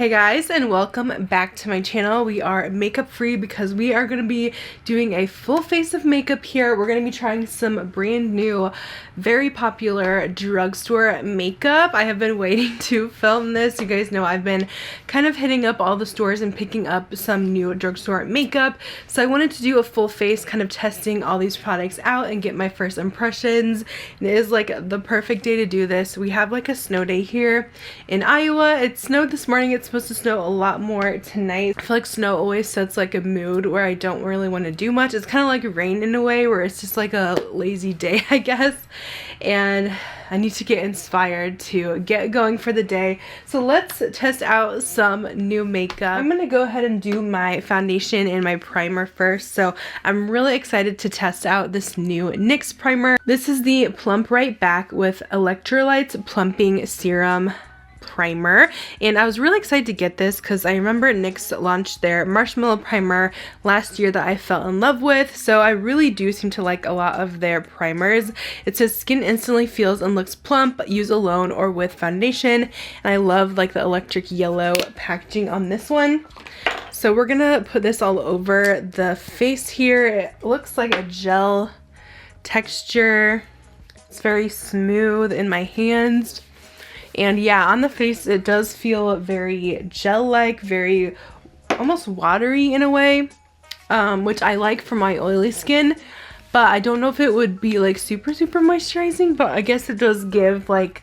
Hey guys, and welcome back to my channel. We are makeup free because we are going to be doing a full face of makeup here. We're going to be trying some brand new, very popular drugstore makeup. I have been waiting to film this. You guys know I've been kind of hitting up all the stores and picking up some new drugstore makeup. So I wanted to do a full face, kind of testing all these products out and get my first impressions. And it is like the perfect day to do this. We have like a snow day here in Iowa. It snowed this morning. It's supposed to snow a lot more tonight. I feel like snow always sets like a mood where I don't really want to do much. It's kind of like rain in a way where it's just like a lazy day, I guess. And I need to get inspired to get going for the day. So let's test out some new makeup. I'm gonna go ahead and do my foundation and my primer first. So I'm really excited to test out this new NYX primer. This is the Plump Right Back with Electrolytes Plumping Serum primer, and I was really excited to get this because I remember NYX launched their marshmallow primer last year that I fell in love with, so I really do seem to like a lot of their primers. It says skin instantly feels and looks plump, use alone or with foundation, and I love like the electric yellow packaging on this one. So we're gonna put this all over the face here. It looks like a gel texture. It's very smooth in my hands. And yeah, on the face it does feel very gel-like, very almost watery in a way, which I like for my oily skin. But I don't know if it would be like super moisturizing, but I guess it does give like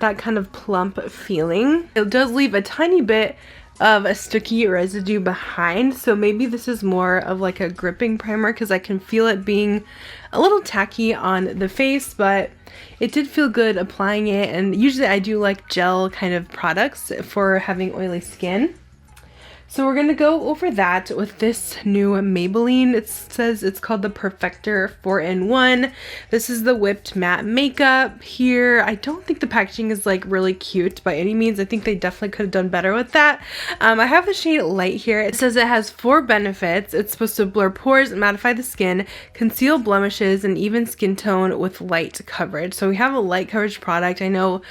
that kind of plump feeling. It does leave a tiny bit of a sticky residue behind, so maybe this is more of like a gripping primer because I can feel it being a little tacky on the face, but it did feel good applying it. And usually I do like gel kind of products for having oily skin. So we're going to go over that with this new Maybelline. It says it's called the Perfector 4-in-1. This is the whipped matte makeup here. I don't think the packaging is like really cute by any means. I think they definitely could have done better with that. I have the shade Light here. It says it has 4 benefits. It's supposed to blur pores, mattify the skin, conceal blemishes, and even skin tone with light coverage. So we have a light coverage product. I know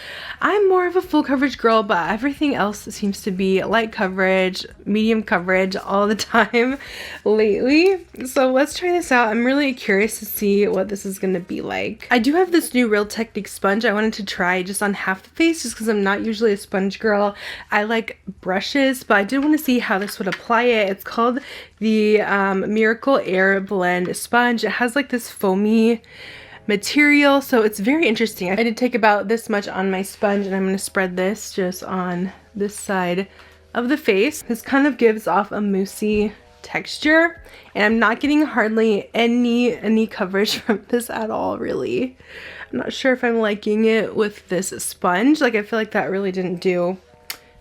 I'm more of a full coverage girl, but everything else seems to be light coverage, medium coverage all the time lately. So let's try this out. I'm really curious to see what this is going to be like. I do have this new Real Technique sponge I wanted to try just on half the face just because I'm not usually a sponge girl. I like brushes, but I did want to see how this would apply it. It's called the Miracle Air Blend Sponge. It has like this foamy material, so it's very interesting. I did take about this much on my sponge, and I'm going to spread this just on this side of the face. This kind of gives off a moussey texture, and I'm not getting hardly any coverage from this at all, really. I'm not sure if I'm liking it with this sponge. Like, I feel like that really didn't do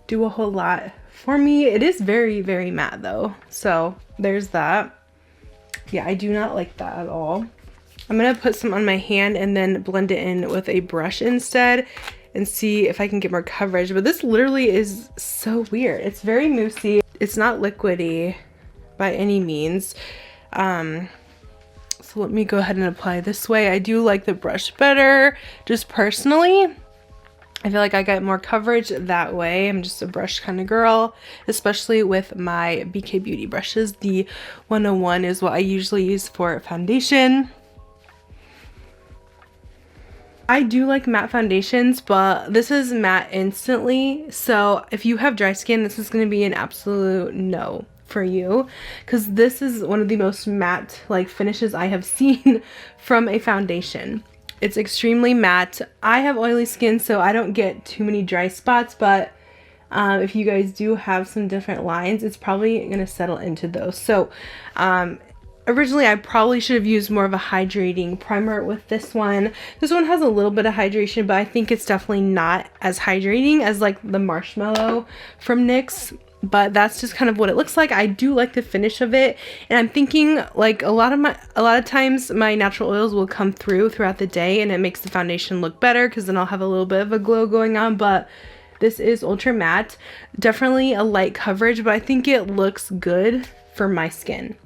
a whole lot for me. It is very matte though, so there's that. Yeah, I do not like that at all. I'm gonna put some on my hand and then blend it in with a brush instead and see if I can get more coverage. But this literally is so weird. It's very moussey. It's not liquidy by any means. So let me go ahead and apply this way. I do like the brush better, just personally. I feel like I get more coverage that way. I'm just a brush kind of girl, especially with my BK Beauty brushes. The 101 is what I usually use for foundation. I do like matte foundations, but this is matte instantly, so if you have dry skin, this is going to be an absolute no for you, because this is one of the most matte like finishes I have seen from a foundation. It's extremely matte. I have oily skin, so I don't get too many dry spots, but if you guys do have some different lines, it's probably going to settle into those. So originally, I probably should have used more of a hydrating primer with this one. This one has a little bit of hydration, but I think it's definitely not as hydrating as like the marshmallow from NYX. But that's just kind of what it looks like. I do like the finish of it, and I'm thinking like a lot of times my natural oils will come throughout the day, and it makes the foundation look better because then I'll have a little bit of a glow going on. But this is ultra matte, definitely a light coverage, but I think it looks good for my skin.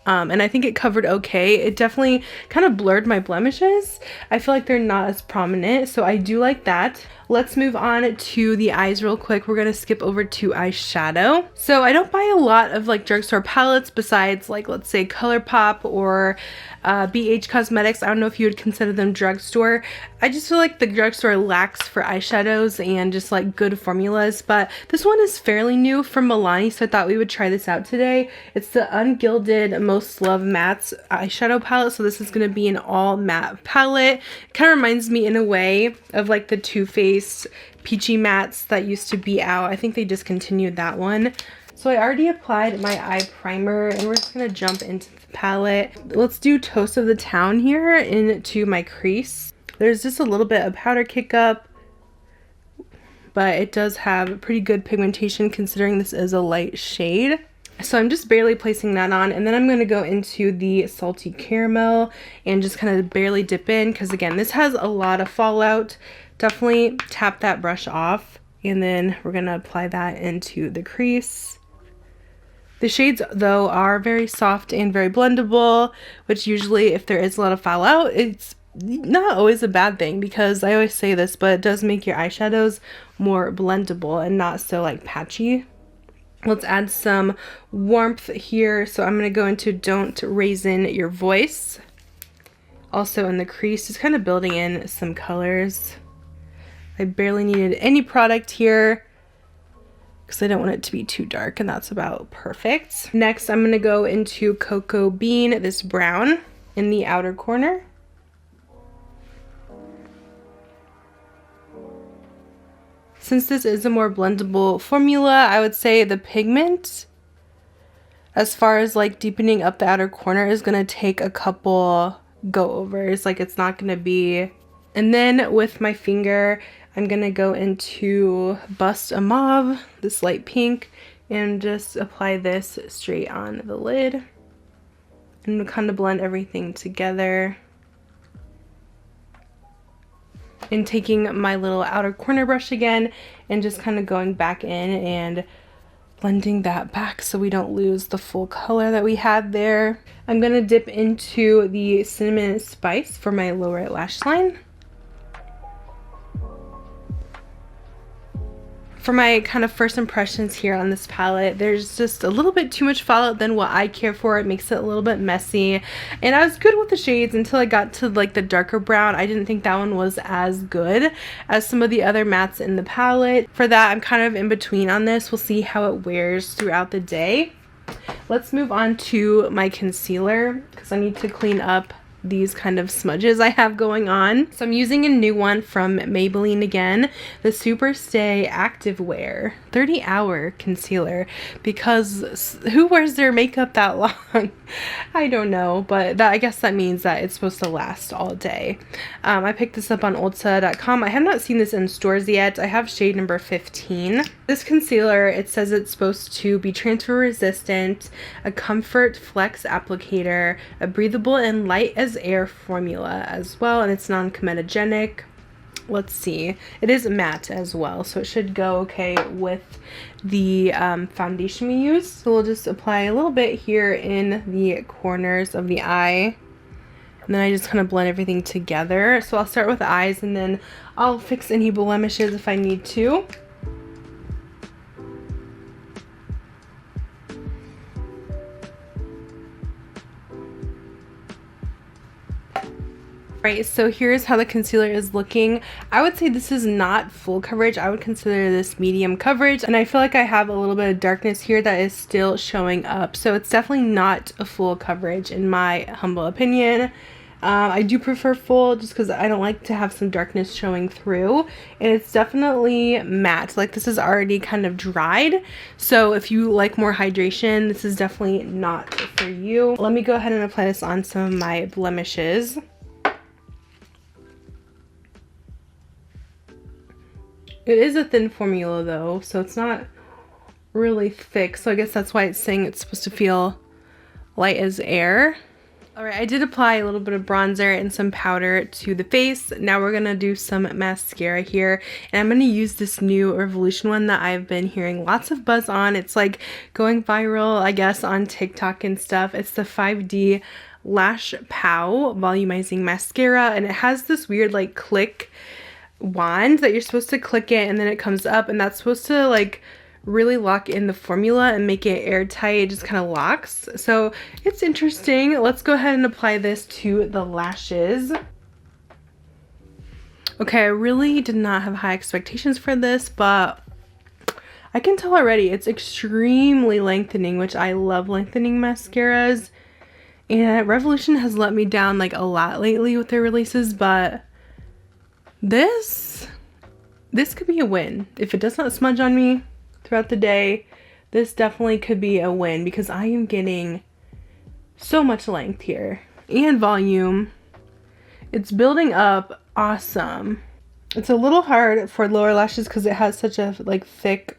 and I think it covered okay. It definitely kind of blurred my blemishes. I feel like they're not as prominent, so I do like that. Let's move on to the eyes real quick. We're gonna skip over to eyeshadow. So I don't buy a lot of like drugstore palettes besides like, let's say ColourPop or BH Cosmetics. I don't know if you would consider them drugstore. I just feel like the drugstore lacks for eyeshadows and just like good formulas, but this one is fairly new from Milani, so I thought we would try this out today. It's the Ungilded Most Loved Mattes eyeshadow palette, so this is going to be an all matte palette. It kind of reminds me in a way of like the Too Faced Peachy Mattes that used to be out. I think they discontinued that one. So I already applied my eye primer and we're just going to jump into the palette. Let's do Toast of the Town here into my crease. There's just a little bit of powder kick up, but it does have pretty good pigmentation considering this is a light shade. So I'm just barely placing that on, and then I'm going to go into the Salty Caramel and just kind of barely dip in because again, this has a lot of fallout. Definitely tap that brush off, and then we're going to apply that into the crease. The shades though are very soft and very blendable, which usually if there is a lot of fallout, it's not always a bad thing because I always say this, but it does make your eyeshadows more blendable and not so like patchy. Let's add some warmth here. So I'm going to go into Don't Raisin Your Voice. Also in the crease, just kind of building in some colors. I barely needed any product here because I don't want it to be too dark, and that's about perfect. Next, I'm going to go into Cocoa Bean, this brown, in the outer corner. Since this is a more blendable formula, I would say the pigment, as far as like deepening up the outer corner, is going to take a couple go-overs. Like it's not going to be... And then with my finger, I'm going to go into Bust a Mauve, this light pink, and just apply this straight on the lid. And kind of blend everything together. And taking my little outer corner brush again and just kind of going back in and blending that back so we don't lose the full color that we had there. I'm going to dip into the Cinnamon Spice for my lower lash line. For my kind of first impressions here on this palette, there's just a little bit too much fallout than what I care for. It makes it a little bit messy, and I was good with the shades until I got to like the darker brown. I didn't think that one was as good as some of the other mattes in the palette. For that, I'm kind of in between on this. We'll see how it wears throughout the day. Let's move on to my concealer because I need to clean up these kind of smudges I have going on. So I'm using a new one from Maybelline again, the Super Stay Active Wear 30-hour concealer, because who wears their makeup that long? I don't know, but that, I guess that means that it's supposed to last all day. I picked this up on Ulta.com. I have not seen this in stores yet. I have shade number 15. This concealer, it says it's supposed to be transfer resistant, a comfort flex applicator, a breathable and light as air formula as well, and it's non-comedogenic. Let's see, it is matte as well, so it should go okay with the foundation we use. So we'll just apply a little bit here in the corners of the eye, and then I just kind of blend everything together. So I'll start with the eyes, and then I'll fix any blemishes if I need to. Right, so here's how the concealer is looking. I would say this is not full coverage. I would consider this medium coverage, and I feel like I have a little bit of darkness here that is still showing up, so it's definitely not a full coverage in my humble opinion. I do prefer full just because I don't like to have some darkness showing through, and it's definitely matte. Like this is already kind of dried, so if you like more hydration, this is definitely not for you. Let me go ahead and apply this on some of my blemishes. It is a thin formula though, so it's not really thick, so I guess that's why it's saying it's supposed to feel light as air. Alright, I did apply a little bit of bronzer and some powder to the face. Now we're gonna do some mascara here. And I'm gonna use this new Revolution one that I've been hearing lots of buzz on. It's like going viral, I guess, on TikTok and stuff. It's the 5D Lash Pow Volumizing Mascara. And it has this weird like click wand that you're supposed to click it and then it comes up. And that's supposed to like really lock in the formula and make it airtight. It just kind of locks. So it's interesting. Let's go ahead and apply this to the lashes. Okay, I really did not have high expectations for this, but I can tell already it's extremely lengthening, which I love lengthening mascaras. And Revolution has let me down like a lot lately with their releases, but this could be a win. If it does not smudge on me throughout the day, this definitely could be a win because I am getting so much length here and volume. It's building up awesome. It's a little hard for lower lashes because it has such a like thick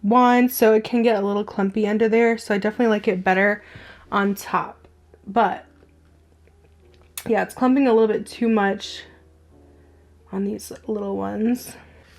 wand, so it can get a little clumpy under there. So I definitely like it better on top. But yeah, it's clumping a little bit too much on these little ones.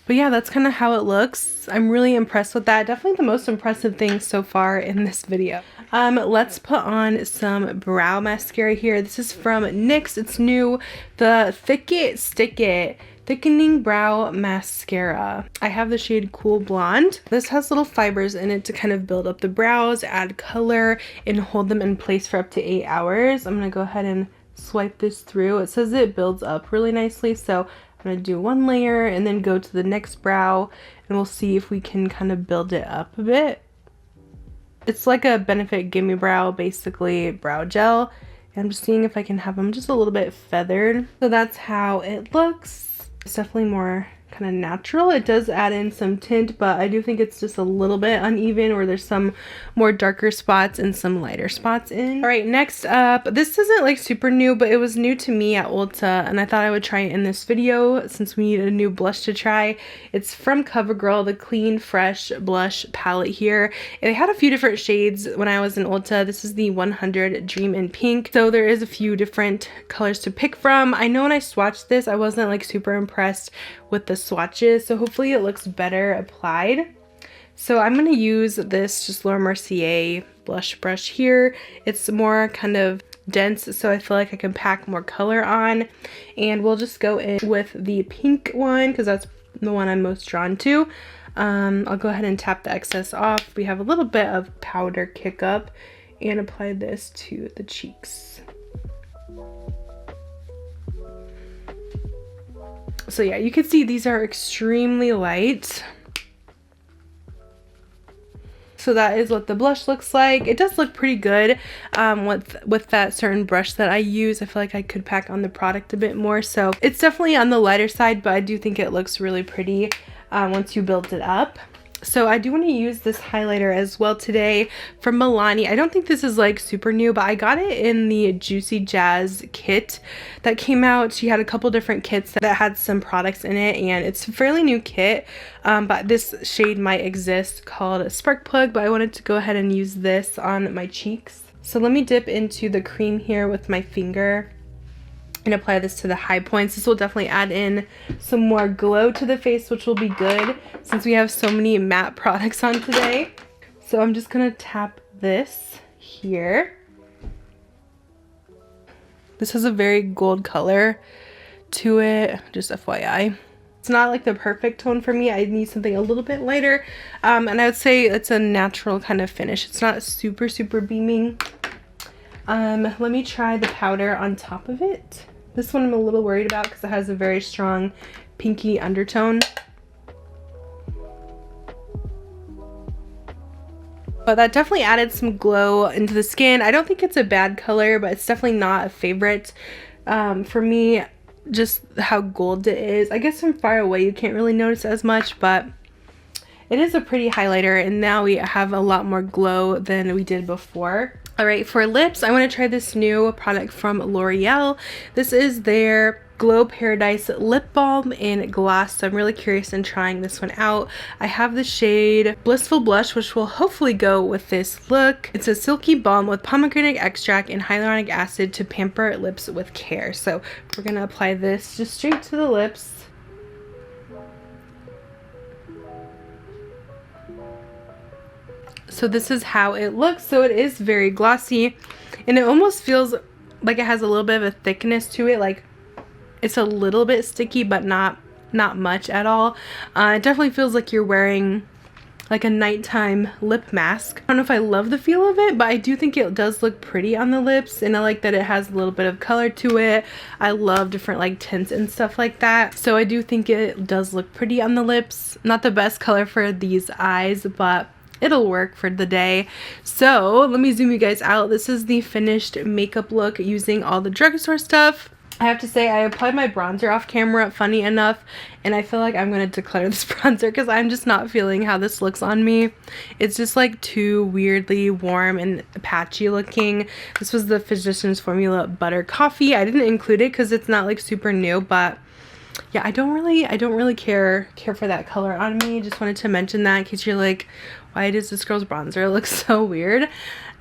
But yeah, that's kind of how it looks. I'm really impressed with that. Definitely the most impressive thing so far in this video. Let's put on some brow mascara here. This is from NYX. It's new. The Thick It Stick It Thickening Brow Mascara. I have the shade Cool Blonde. This has little fibers in it to kind of build up the brows, add color, and hold them in place for up to 8 hours. I'm going to go ahead and swipe this through. It says it builds up really nicely, so I'm going to do one layer and then go to the next brow and we'll see if we can kind of build it up a bit. It's like a Benefit Gimme Brow, basically, brow gel. And I'm just seeing if I can have them just a little bit feathered. So that's how it looks. It's definitely more kind of natural. It does add in some tint, but I do think it's just a little bit uneven, or there's some more darker spots and some lighter spots in. All right, next up, this isn't like super new, but it was new to me at Ulta and I thought I would try it in this video since we need a new blush to try. It's from Covergirl, the Clean Fresh Blush palette here. They had a few different shades when I was in Ulta. This is the 100 Dream in Pink. So there is a few different colors to pick from. I know when I swatched this, I wasn't like super impressed with the swatches, so hopefully it looks better applied. So I'm going to use this just Laura Mercier blush brush here. It's more kind of dense, so I feel like I can pack more color on, and we'll just go in with the pink one because that's the one I'm most drawn to. I'll go ahead and tap the excess off. We have a little bit of powder kick up and apply this to the cheeks. So yeah, you can see these are extremely light. So that is what the blush looks like. It does look pretty good with that certain brush that I use. I feel like I could pack on the product a bit more. So it's definitely on the lighter side, but I do think it looks really pretty once you build it up. So I do want to use this highlighter as well today from Milani. I don't think this is like super new, but I got it in the Juicy Jazz kit that came out. She had a couple different kits that had some products in it, and it's a fairly new kit, but this shade might exist called Spark Plug, but I wanted to go ahead and use this on my cheeks. So let me dip into the cream here with my finger and apply this to the high points. This will definitely add in some more glow to the face, which will be good since we have so many matte products on today. So I'm just gonna tap this here. This has a very gold color to it, just FYI. It's not like the perfect tone for me. I need something a little bit lighter. And I would say it's a natural kind of finish. It's not super, super beaming. Let me try the powder on top of it. This one I'm a little worried about because it has a very strong pinky undertone. But that definitely added some glow into the skin. I don't think it's a bad color, but it's definitely not a favorite for me, just how gold it is. I guess from far away you can't really notice as much, but it is a pretty highlighter, and now we have a lot more glow than we did before. Alright, for lips, I want to try this new product from L'Oreal. This is their Glow Paradise Lip Balm in Glass, so I'm really curious in trying this one out. I have the shade Blissful Blush, which will hopefully go with this look. It's a silky balm with pomegranate extract and hyaluronic acid to pamper lips with care. So we're going to apply this just straight to the lips. So this is how it looks. So it is very glossy, and it almost feels like it has a little bit of a thickness to it, like it's a little bit sticky, but not much at all. It definitely feels like you're wearing like a nighttime lip mask. I don't know if I love the feel of it, but I do think it does look pretty on the lips, and I like that it has a little bit of color to it. I love different like tints and stuff like that. So I do think it does look pretty on the lips. Not the best color for these eyes, but it'll work for the day. So let me zoom you guys out. This is the finished makeup look using all the drugstore stuff. I have to say, I applied my bronzer off camera, funny enough, and I feel like I'm going to declare this bronzer because I'm just not feeling how this looks on me. It's just like too weirdly warm and patchy looking. This was the Physicians Formula Butter Coffee. I didn't include it because it's not like super new, but yeah, I don't really care for that color on me. Just wanted to mention that in case you're like, why does this girl's bronzer look so weird?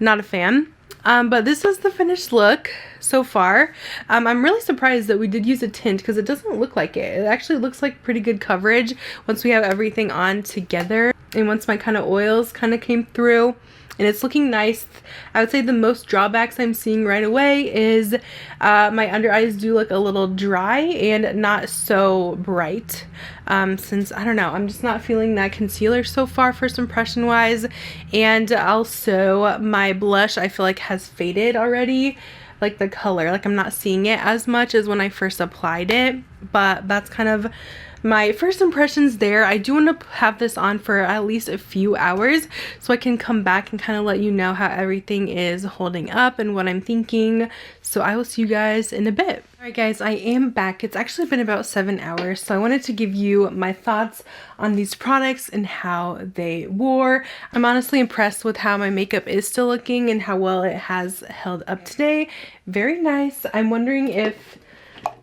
Not a fan. But this is the finished look so far. I'm really surprised that we did use a tint because it doesn't look like it. It actually looks like pretty good coverage once we have everything on together, and once my kind of oils kind of came through. And it's looking nice. I would say the most drawbacks I'm seeing right away is my under eyes do look a little dry and not so bright. Since, I don't know, I'm just not feeling that concealer so far first impression wise. And also my blush I feel like has faded already. Like the color, like I'm not seeing it as much as when I first applied it. But that's kind of my first impressions there. I do want to have this on for at least a few hours so I can come back and kind of let you know how everything is holding up and what I'm thinking. So I will see you guys in a bit. Alright guys, I am back. It's actually been about 7 hours, so I wanted to give you my thoughts on these products and how they wore. I'm honestly impressed with how my makeup is still looking and how well it has held up today. Very nice. I'm wondering if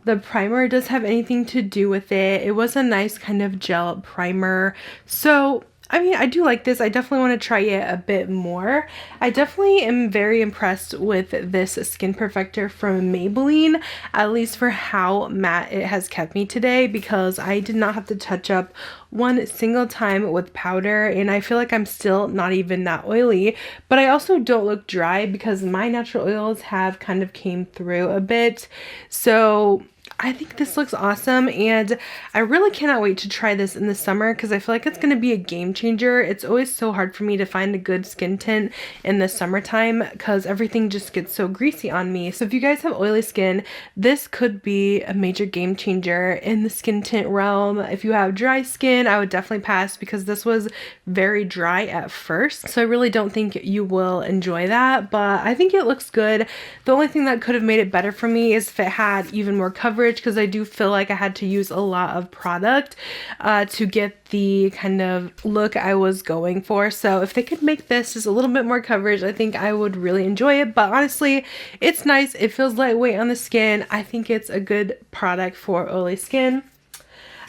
the primer does have anything to do with it. It was a nice kind of gel primer. So, I mean, I do like this. I definitely want to try it a bit more. I definitely am very impressed with this Skin Perfector from Maybelline, at least for how matte it has kept me today, because I did not have to touch up one single time with powder, and I feel like I'm still not even that oily, but I also don't look dry because my natural oils have kind of came through a bit. So I think this looks awesome, and I really cannot wait to try this in the summer because I feel like it's going to be a game changer. It's always so hard for me to find a good skin tint in the summertime because everything just gets so greasy on me. So if you guys have oily skin, this could be a major game changer in the skin tint realm. If you have dry skin, I would definitely pass because this was very dry at first. So I really don't think you will enjoy that, but I think it looks good. The only thing that could have made it better for me is if it had even more coverage, because I do feel like I had to use a lot of product to get the kind of look I was going for. So if they could make this just a little bit more coverage, I think I would really enjoy it. But honestly, it's nice. It feels lightweight on the skin. I think it's a good product for oily skin.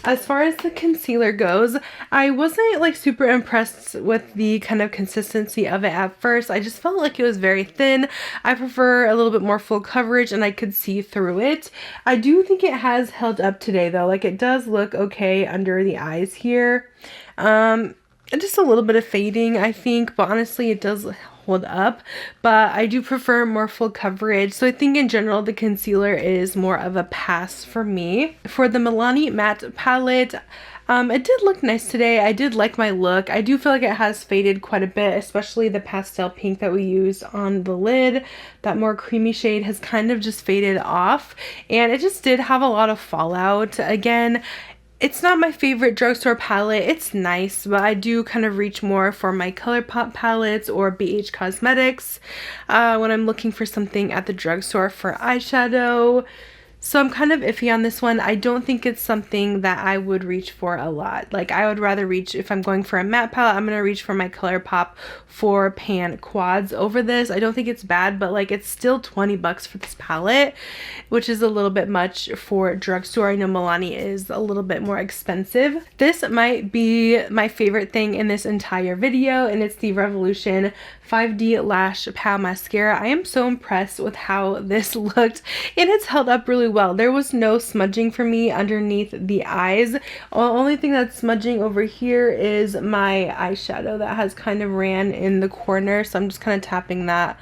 As far as the concealer goes, I wasn't like super impressed with the kind of consistency of it at first. I just felt like it was very thin. I prefer a little bit more full coverage and I could see through it. I do think it has held up today though. Like it does look okay under the eyes here. Just a little bit of fading, I think, but honestly it does hold up, but I do prefer more full coverage. So I think in general the concealer is more of a pass for me. For the Milani matte palette, it did look nice today. I did like my look. I do feel like it has faded quite a bit, especially the pastel pink that we used on the lid. That more creamy shade has kind of just faded off, and it just did have a lot of fallout. Again, it's not my favorite drugstore palette. It's nice, but I do kind of reach more for my ColourPop palettes or BH Cosmetics when I'm looking for something at the drugstore for eyeshadow. So I'm kind of iffy on this one. I don't think it's something that I would reach for a lot. Like, I would rather reach, if I'm going for a matte palette, I'm going to reach for my ColourPop 4 Pan Quads over this. I don't think it's bad, but like, it's still 20 bucks for this palette, which is a little bit much for Drugstore. I know Milani is a little bit more expensive. This might be my favorite thing in this entire video, and it's the Revolution 5D Lash Pal Mascara. I am so impressed with how this looked, and it's held up really well. There was no smudging for me underneath the eyes. The only thing that's smudging over here is my eyeshadow that has kind of ran in the corner, so I'm just kind of tapping that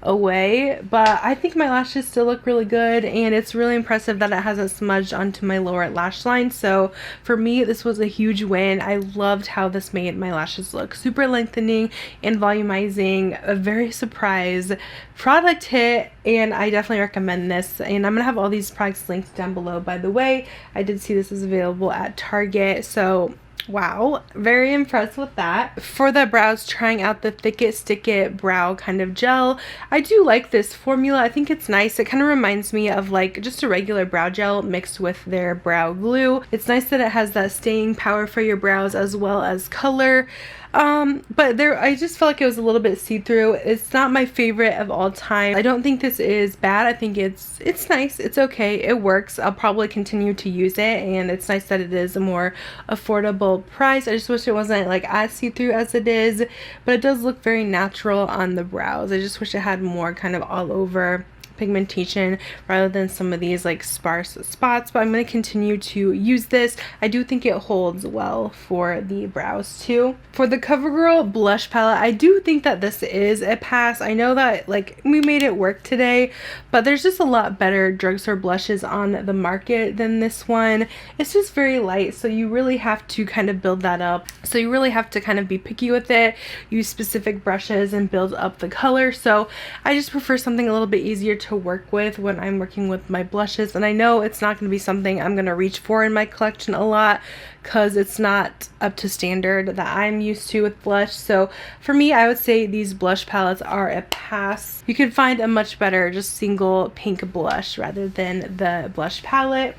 away. But I think my lashes still look really good, and it's really impressive that it hasn't smudged onto my lower lash line. So for me, this was a huge win. I loved how this made my lashes look super lengthening and volumizing. A very surprise product hit, and I definitely recommend this. And I'm gonna have all these products linked down below. By the way, I did see this is available at Target, so wow, very impressed with that. For the brows, trying out the Thick It Stick It brow kind of gel. I do like this formula. I think it's nice. It kind of reminds me of like just a regular brow gel mixed with their brow glue. It's nice that it has that staying power for your brows as well as color. But I just felt like it was a little bit see-through. It's not my favorite of all time. I don't think this is bad. I think it's nice. It's okay. It works. I'll probably continue to use it, and it's nice that it is a more affordable price. I just wish it wasn't like as see-through as it is, but it does look very natural on the brows. I just wish it had more kind of all over pigmentation rather than some of these like sparse spots. But I'm going to continue to use this. I do think it holds well for the brows too. For the Covergirl blush palette, I do think that this is a pass. I know that like we made it work today, but there's just a lot better drugstore blushes on the market than this one. It's just very light, so you really have to kind of build that up. So you really have to kind of be picky with it, use specific brushes and build up the color. So I just prefer something a little bit easier to work with when I'm working with my blushes. And I know it's not going to be something I'm going to reach for in my collection a lot because it's not up to standard that I'm used to with blush. So for me, I would say these blush palettes are a pass. You can find a much better just single pink blush rather than the blush palette.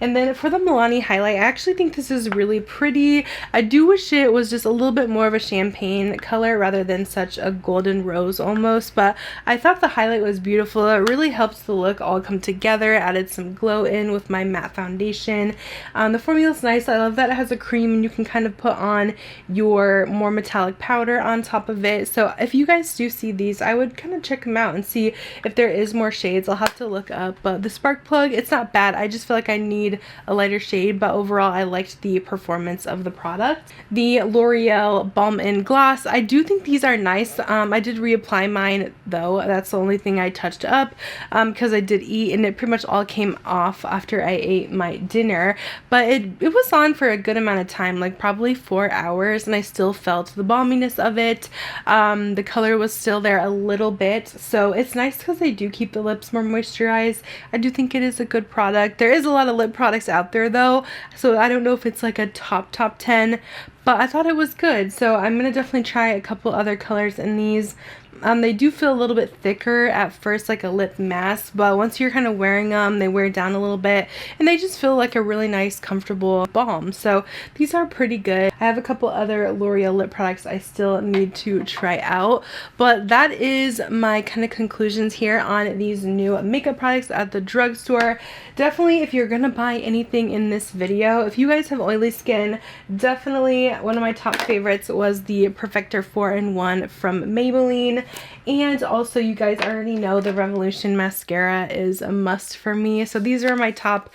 And then for the Milani highlight, I actually think this is really pretty. I do wish it was just a little bit more of a champagne color rather than such a golden rose almost, but I thought the highlight was beautiful. It really helps the look all come together, added some glow in with my matte foundation. The formula's nice. I love that it has a cream and you can kind of put on your more metallic powder on top of it. So if you guys do see these, I would kind of check them out and see if there is more shades. I'll have to look up, but the Spark Plug, it's not bad. I just feel like I need a lighter shade, but overall I liked the performance of the product. The L'Oreal Balm in Gloss, I do think these are nice. I did reapply mine though. That's the only thing I touched up because I did eat and it pretty much all came off after I ate my dinner, but it was on for a good amount of time, like probably 4 hours, and I still felt the balminess of it. The color was still there a little bit, so it's nice because they do keep the lips more moisturized. I do think it is a good product. There is a lot of lip products out there though, so I don't know if it's like a top 10, but I thought it was good. So I'm gonna definitely try a couple other colors in these. They do feel a little bit thicker at first, like a lip mask, but once you're kind of wearing them, they wear down a little bit and they just feel like a really nice, comfortable balm. So these are pretty good. I have a couple other L'Oreal lip products I still need to try out, but that is my kind of conclusions here on these new makeup products at the drugstore. Definitely, if you're gonna buy anything in this video, if you guys have oily skin, definitely one of my top favorites was the Perfector 4-in-1 from Maybelline. And also, you guys already know the Revolution mascara is a must for me. So these are my top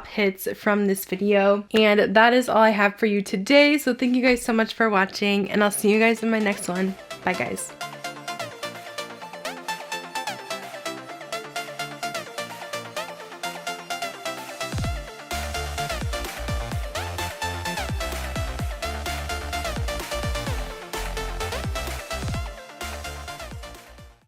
hits from this video. And that is all I have for you today. So thank you guys so much for watching, and I'll see you guys in my next one. Bye guys.